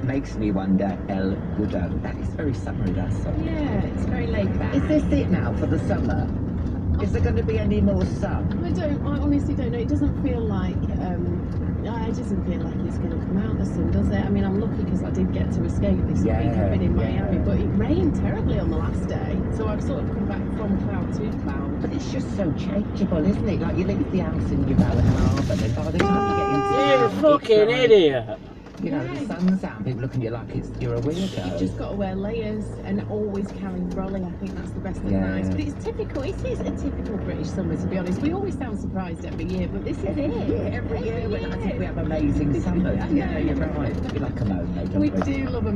makes me wonder, El Goodo. That is very summery, that song. Yeah, it's very laid back. Is this it now for the summer? Is there going to be any more sun? I honestly don't know. It doesn't feel like, it doesn't feel like it's going to come out, the sun, does it? I mean, I'm lucky because I did get to escape this week. I've been in Miami, but it rained terribly on the last day. So I've sort of come back from cloud to cloud. But it's just so changeable, isn't it? Like, you leave the house and you go and half, and then by the time you get into You're a fucking idiot. You know, the sun's out, people look at you like you're a weirdo. You've just got to wear layers and always carry brolly. I think that's the best advice. But it's typical. It is a typical British summer, to be honest. We always sound surprised every year, but this is it. Every year. I think we have amazing summers. Yeah, you're right. We like a moan, though, don't We we? do love a